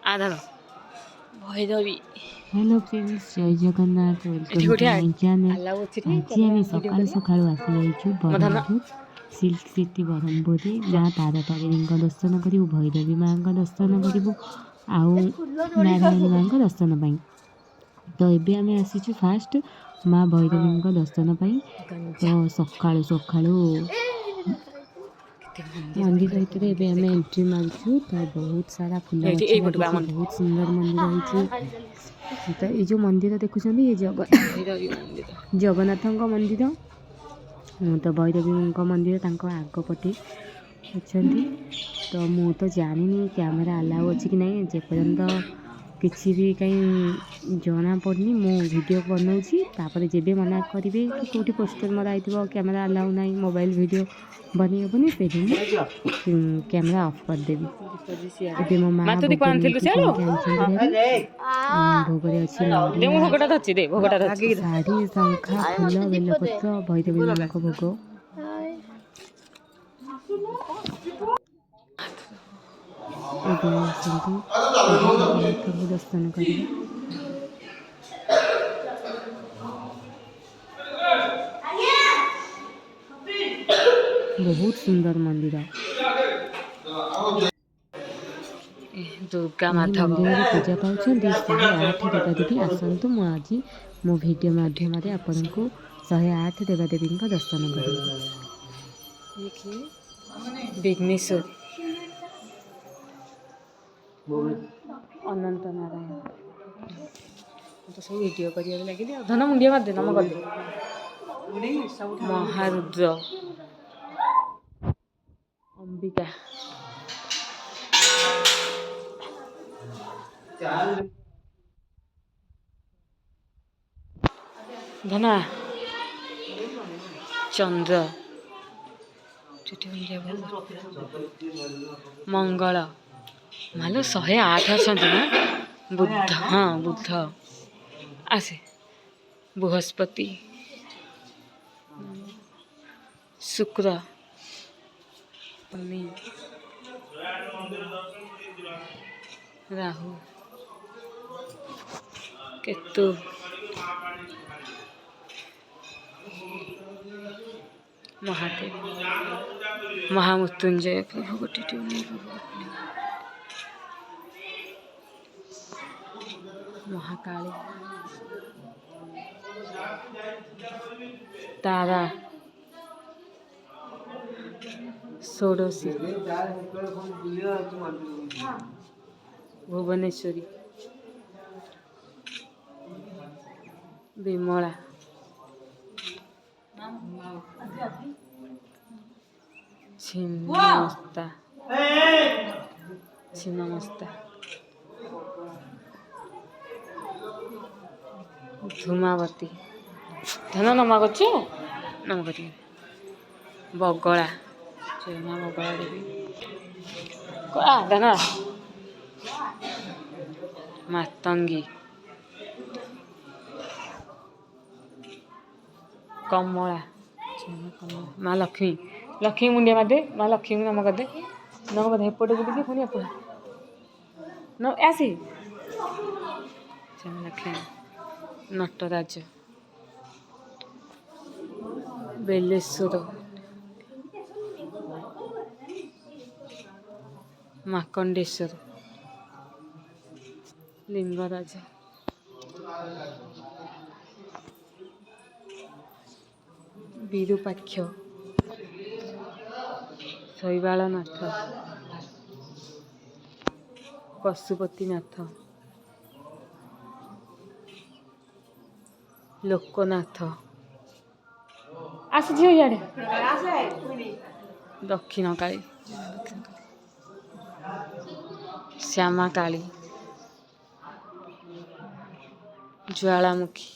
आधार Bhairavi hello friends जय Jagannath welcome to my channel आज आम सकाळु सकाळु आसी जाइछु ब्रह्मपुर सिल्क सिटी ब्रह्मपुर रे माँ तारातारिणी दर्शन करू भैरवी माँ दर्शन करू आउ नारायणी माँ दर्शन पाई तो एबे आम आसीचु फास्ट माँ भैरवी दर्शन पाई तो सकाळु सकाळु मंदिर भितर एबे आम एंट्री मारछु तो बहुत सारा फूल गछ लगी बहुत सुंदर मंदिर होइछि तो ये जो मंदिर देखुछन ये जगन्नाथ मंदिर तो भैरवी मंदिर तांको आग पटे अछंती तो मु तो जानिनी कैमरा अलाउ अछि कि नहीं जे पर्यंत किसी भी कहीं जना पड़नी मु वीडियो बनाऊँगी तापर जेबे मना करेंगे कि कौटी पोस्टर मराई कैमरा अलाउ ना मोबाइल वीडियो बनी हेनी फिर कैमरा ऑफ करदेवी एबे मो माँ भोगरे अच्छी शाढ़ी शंखा फूल बेलपत्र भैरवी माँ भोग एबे आसतु जगन्नाथ दर्शन करिए बहुत सुंदर मंदिर दुर्गा माधव मंदिर पूजा पाँच 108 देवादेवी आसतु मु आज मो वीडियो माध्यम आपण को 108 देवादेवी दर्शन करी विघ्नेश्वर अनंत नारायण तो सब वीडियो करिया लगे धन मुंडिया मार दे नम कर महारुद्र अंबिका धना चंद्र मंगल मालो 108 अच्छा ना बुद्ध हाँ बुद्ध आसे बृहस्पति शुक्र राहु केतु महादेव महामृत्युंजय प्रभु महाकाली तारा षोडशी भुवनेश्वरी विमला छिन्नमस्ता धूमावती धन नमा कर नम कर बगला चेना बगला देवी धन मातंगी कमला माँ लक्ष्मी लक्ष्मी मुंडिया मार दे माँ लक्ष्मी नम कर दे नम कर एपटे बुल पुणी एपटे न आसी लक्ष्मी नटराज बेलेश्वर माकंडेश्वर लिंगराज विरूपाक्ष शैवालनाथ पशुपतिनाथ लोकनाथ आस झील इे दक्षिण काली श्यामा काली ज्वालामुखी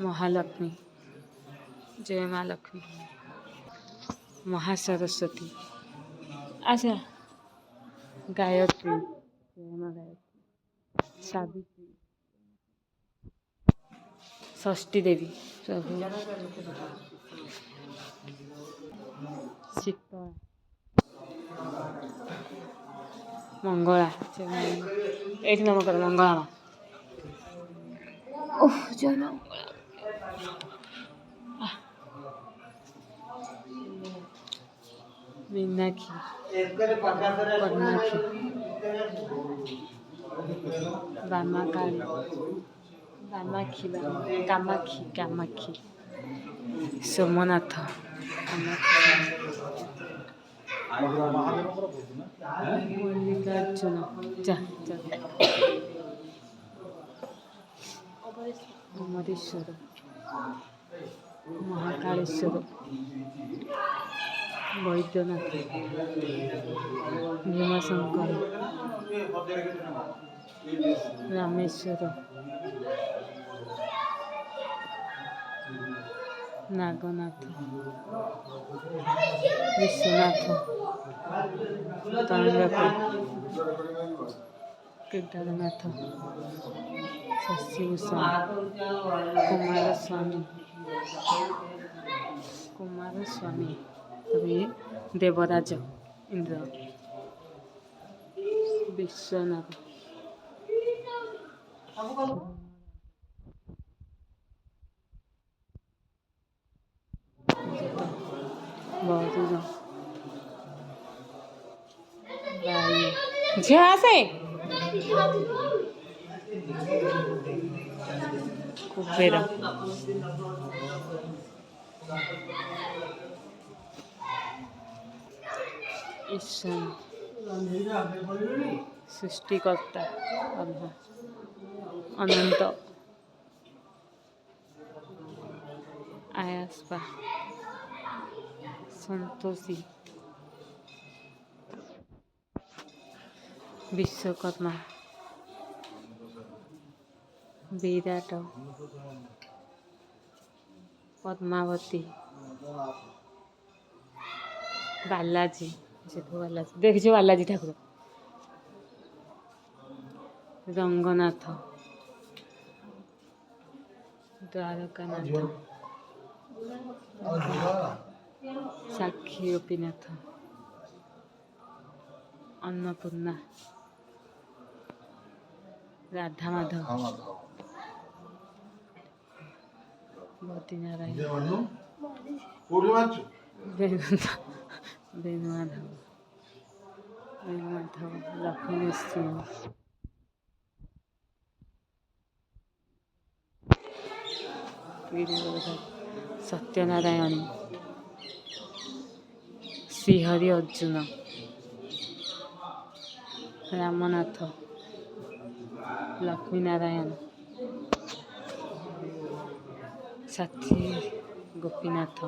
महालक्ष्मी जय माँ लक्ष्मी महासरस्वती अच्छा गायत्री जय माँ गायत्री सावित्री षष्ठी देवी ସବୁ ଶୀତଳା ମଙ୍ଗଳା ଏଇଠି ନମକର ମଙ୍ଗଳା ମା ଓହ ଜୟ ମଙ୍ଗଳା मीनाक्षी पद्माक्षी बामाकाली बामाक्षी कामाक्षी कामाक्षी सोमनाथ मल्लिकार्जुन जा जा अमरेश्वर महाकालेश्वर वैद्यनाथ भीमशंकर रामेश्वर नागनाथ विश्वनाथ तंडक केदारनाथ शशिभूषण कुमारस्वामी तभी देवराज इंद्र विश्वनाथ झिया से कुबेर ईशान सृष्टिकर्ता अनंत आयास्पा संतोषी विश्वकर्मा विराट पद्मावती बालाजी बालाजी देखिए बालाजी ठाकुर रंगनाथ द्वारकानाथ साक्षी गोपीनाथ अन्नपूर्णा राधा माधव बद्रीनारायण वेणुमाधव लक्ष्मी नृसिंह सत्यनारायण श्रीहरि अर्जुन रामनाथ लक्ष्मीनारायण साथी गोपीनाथ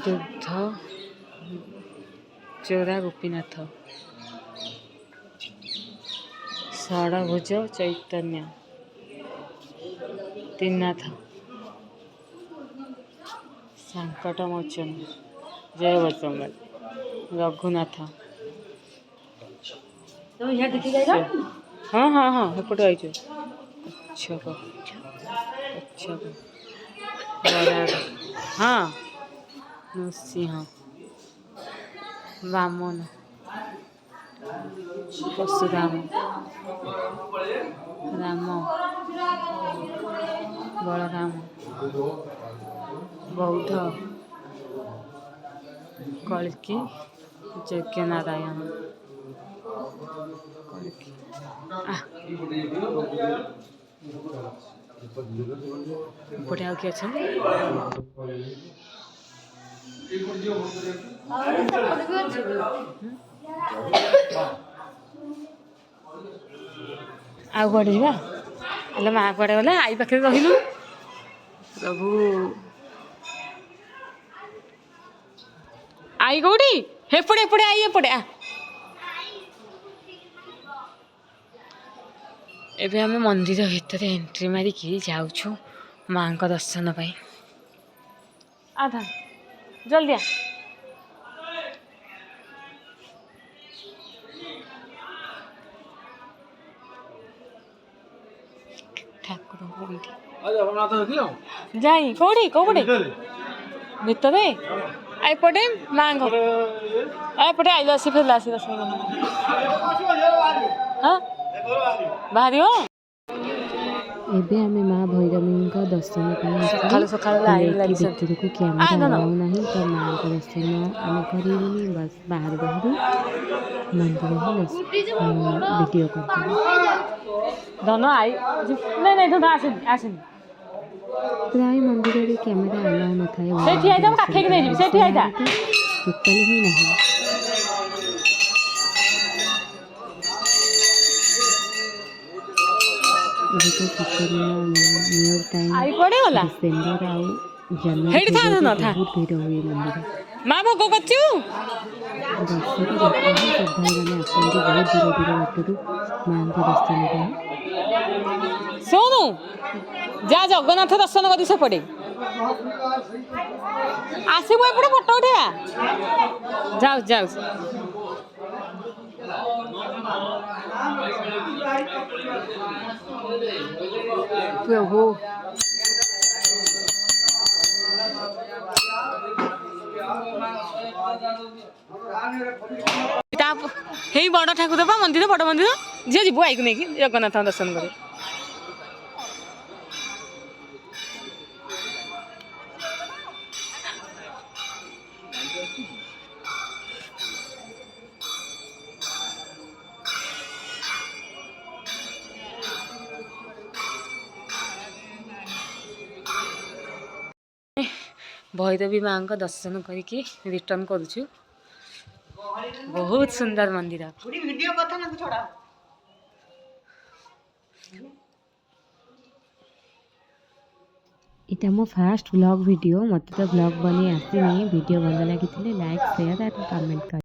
दुग्ध चोरा गोपीनाथ षडभुज चैतन्य त्रिनाथ संकटमोचन जय बजरंग रघुनाथ हाँ हाँ हाँ एपटे आई अच्छक अच्छक बराड़ हाँ नृसिंह वामन परशुराम राम बलराम बौद्ध कल्कि यज्ञनारायण पढ़िया किए अच्छा आउ कड़े जा अल माँ कड़े गला आई पाखे रहिलु प्रभु आई कौटी हेपटे एपटे आई एपटे एबे आम मंदिर भितर एंट्री मारिकी जाऊँ माँ का दर्शन पाई आधा जल्दी आ ଠାକୁରଙ୍କୁ ଏଇଠି ଯାଇ କୋଉଠି କୋଉପଟେ ଭିତରେ ଏପଟେ ମାଙ୍କ ଏପଟେ ଆଇଲ ଆସି ଫେରିଲା ଆସି ଦର୍ଶନ ହଁ ବାହାରିବ ଏବେ ଆମେ ମା ଭୈରବୀଙ୍କ ଦର୍ଶନ ପାଇଁ ସକାଳୁ ସକାଳୁ ଲାଇନ ଲାଗିଛନ୍ତି ଭିତରକୁ କ୍ୟାମେରା ଆଲାଉ ନାହିଁ ତ ମାଙ୍କ ଦର୍ଶନ ଆମେ କରିବୁନି ବାସ୍ ବାହାରୁ ବାହାରୁ ମନ୍ଦିର ହିଁ ଭିଡ଼ିଓ କରିଦେବୁ। ଧନ ଆଇ ନାଇଁ ନାଇଁ ଧନ ଆସେନି ଆସେନି ପ୍ରାୟ ମନ୍ଦିରରେ କ୍ୟାମେରା ଆଲାଉ ନଥାଏ ସେଇଠି ଆଇଥା ମୁଁ କାଖେଇକି ନେଇଯିବି ସେଇଠି ଆଇଥା ଟୋଟାଲି ହିଁ ନାହିଁ। ଏବେ ତ ଶୀତଦିନ ନିୟର ଟାଇମ୍ ଆଇ କୁଆଡ଼େ ଗଲା ଡିସେମ୍ବର ଆଉ ଜାନୁଆରୀ ହେଇଠି ଥା ଧନ ଥା ବହୁତ ଭିଡ଼ ହୁଏ ମନ୍ଦିର। ମା ଭୋଗ କରୁଛୁ ବର୍ଷକୁ ଲକ୍ଷ ହିଁ ଶ୍ରଦ୍ଧାଳୁମାନେ ଆସନ୍ତି ବହୁତ ଦୂର ଦୂର ବାଟରୁ ମାଙ୍କ ଦର୍ଶନ ପାଇଁ। ଶୁଣୁ ଯା ଜଗନ୍ନାଥ ଦର୍ଶନ କରି ସେପଟେ ଆସିବୁ ଏପଟେ ଫଟୋ ଉଠେଇବା ଯାଉଛି ଯାଉଛି ପ୍ରଭୁ ହେଇ ବଡ଼ ଠାକୁର ବା ମନ୍ଦିର ବଡ଼ ମନ୍ଦିର ଝିଅ ଯିବୁ ଆଇକୁ ନେଇକି ଜଗନ୍ନାଥଙ୍କ ଦର୍ଶନ କରି ଭୈରବୀ ମାଙ୍କ ଦର୍ଶନ କରିକି ରିଟର୍ନ କରୁଛୁ ବହୁତ ସୁନ୍ଦର ମନ୍ଦିର। ଏଇଟା ମୋ ଫାଷ୍ଟ ବ୍ଲଗ୍ ଭିଡ଼ିଓ ମୋତେ ତ ବ୍ଲଗ୍ ବନେଇ ଆସିନି। ଭିଡ଼ିଓ ଭଲ ଲାଗିଥିଲେ ଲାଇକ୍ ସେୟାର ଆଉ କମେଣ୍ଟ କରି